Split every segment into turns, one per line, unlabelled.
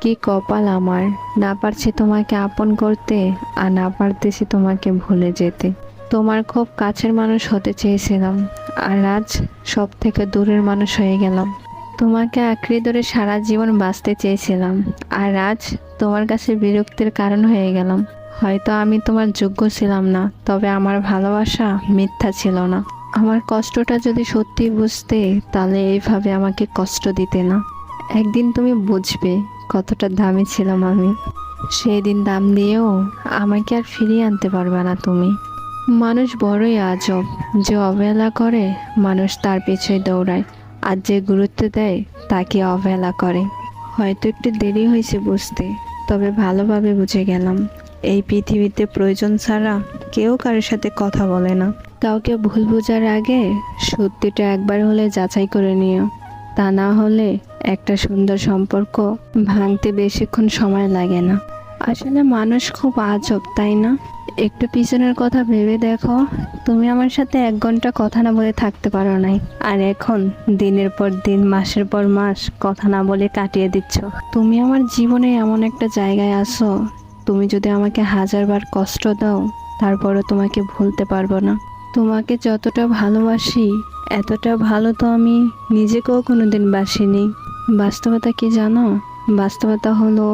কি কপাল আমার, না পারছি তোমাকে আপন করতে, আর না পারতেছি তোমাকে ভুলে যেতে। তোমার খুব কাছের মানুষ হতে চেয়েছিলাম, আর আজ সব থেকে দূরের মানুষ হয়ে গেলাম। তোমাকে আঁকড়ে ধরে সারা জীবন বাঁচতে চেয়েছিলাম, আর আজ তোমার কাছে বিরক্তির কারণ হয়ে গেলাম। হয়তো আমি তোমার যোগ্য ছিলাম না, তবে আমার ভালোবাসা মিথ্যা ছিল না। আমার কষ্টটা যদি সত্যি বুঝতে, তাহলে এইভাবে আমাকে কষ্ট দিতে না। একদিন তুমি বুঝবে কতটা দামি ছিলাম আমি। সেই দিন দাম দিয়েও আমাকে আর ফিরিয়ে আনতে পারবে না তুমি। মানুষ বড়ই আজব, যে অবহেলা করে মানুষ তার পেছনে দৌড়ায়, আর যে গুরুত্ব দেয় তাকে অবহেলা করে। হয়তো একটু দেরি হয়েছে বুঝতে, তবে ভালোভাবে বুঝে গেলাম। এই পৃথিবীতে প্রয়োজন ছাড়া কেউ কারোর সাথে কথা বলে না। কাউকে ভুল বোঝার আগে সত্যিটা একবার হলে যাচাই করে নিও, তা না হলে একটা সুন্দর সম্পর্ক ভাঙতে বেশিক্ষণ সময় লাগে না। আসলে মানুষ খুব আজব, তাই না? একটু পিছনের কথা ভেবে দেখো, তুমি আমার সাথে 1 ঘন্টা কথা না বলে থাকতে পারো নাই, আর এখন দিনের পর দিন, মাসের পর মাস কথা না বলে কাটিয়ে দিচ্ছ। তুমি আমার জীবনে এমন একটা জায়গায় আছো, তুমি যদি আমাকে 1000বার কষ্ট দাও, তারপরও তোমাকে ভুলতে পারবো না। তোমাকে যতটা ভালোবাসি, এতটা ভালো তো আমি নিজেকেও কোনোদিন বাসিনি। বাস্তবতা কি জানো? বাস্তবতা হলো,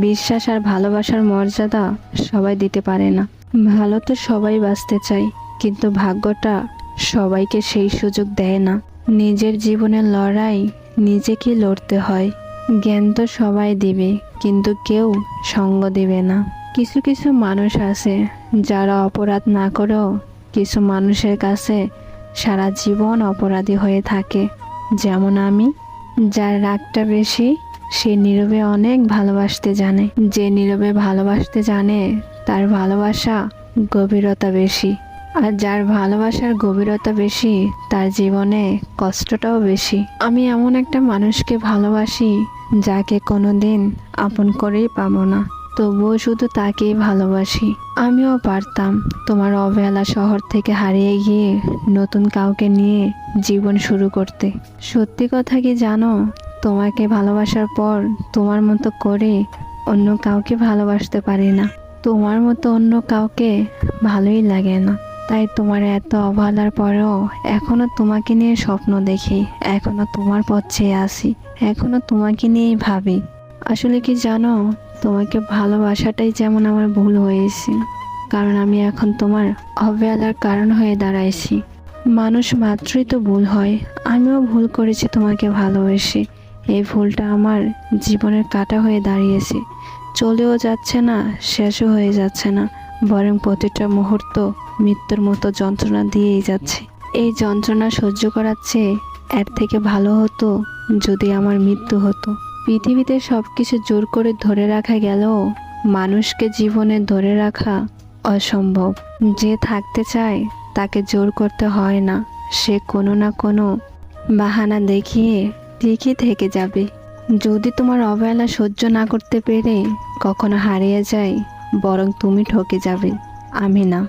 বিশ্বাস আর ভালোবাসার মর্যাদা সবাই দিতে পারে না। ভালো তো সবাই বাঁচতে চায়, কিন্তু ভাগ্যটা সবাইকে সেই সুযোগ দেয় না। নিজের জীবনের লড়াই নিজেকে লড়তে হয়। জ্ঞান তো সবাই দিবে, কিন্তু কেউ সঙ্গ দিবে না। কিছু কিছু মানুষ আছে যারা অপরাধ না করেও কিছু মানুষের কাছে সারা জীবন অপরাধী হয়ে থাকে। যেমন আমি। যার রাগটা বেশি, সে নীরবে অনেক ভালোবাসতে জানে। যে নীরবে ভালোবাসতে জানে, তার ভালোবাসা গভীরতা বেশি। আর যার ভালোবাসার গভীরতা বেশি, তার জীবনে কষ্টটাও বেশি। আমি এমন একটা মানুষকে ভালোবাসি, যাকে কোনোদিন আপন করেই পাবো না, তবুও শুধু তাকেই ভালোবাসি। আমিও পারতাম তোমার অবহেলা শহর থেকে হারিয়ে গিয়ে নতুন কাউকে নিয়ে জীবন শুরু করতে। সত্যি কথা কি জানো? তোমাকে ভালোবাসার পর তোমার মতো করে অন্য কাউকে ভালোবাসতে পারি না। তোমার মতো অন্য কাউকে ভালোই লাগে না। তাই তোমার এত অবহেলার পরেও এখনো তোমাকে নিয়ে স্বপ্ন দেখি, এখনো তোমার পথ চেয়ে আসি, এখনো তোমাকে নিয়েই ভাবি। আসলে কি জানো, তোমাকে ভালোবাসাটাই যেমন আমার ভুল হয়েছে, কারণ আমি এখন তোমার অবহেলার কারণ হয়ে দাঁড়াইছি। মানুষ মাত্রই তো ভুল হয়, আমিও ভুল করেছি তোমাকে ভালোবেসে। এই ভুলটা আমার জীবনের কাঁটা হয়ে দাঁড়িয়েছে, চলেও যাচ্ছে না, শেষও হয়ে যাচ্ছে না, বরং প্রতিটা মুহূর্ত মৃত্যুর মতো যন্ত্রণা দিয়েই যাচ্ছে। এই যন্ত্রণা সহ্য করার চেয়ে এর থেকে ভালো হতো যদি আমার মৃত্যু হতো। পৃথিবীতে সবকিছু জোর করে ধরে রাখা গেলেও মানুষকে জীবনে ধরে রাখা অসম্ভব। যে থাকতে চায় তাকে জোর করতে হয় না, সে কোনো না কোনো বাহানা দেখিয়ে ঠিকই থেকে যাবে। যদি তোমার অবহেলা সহ্য না করতে পেরে কখনো হারিয়ে যায়, বরং তুমি ঠকে যাবে, আমি না।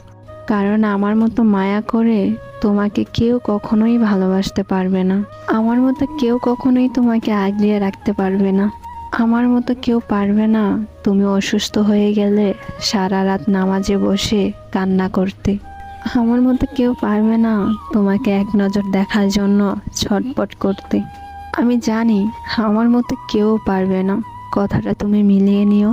কারণ আমার মতো মায়া করে তোমাকে কেউ কখনোই ভালোবাসতে পারবে না। আমার মতো কেউ কখনোই তোমাকে আগলিয়ে রাখতে পারবে না। আমার মতো কেউ পারবে না তুমি অসুস্থ হয়ে গেলে সারা রাত নামাজে বসে কান্না করতে। আমার মতো কেউ পারবে না তোমাকে এক নজর দেখার জন্য ছটপট করতে। আমি জানি আমার মতো কেউ পারবে না, কথাটা তুমি মিলিয়ে নিও।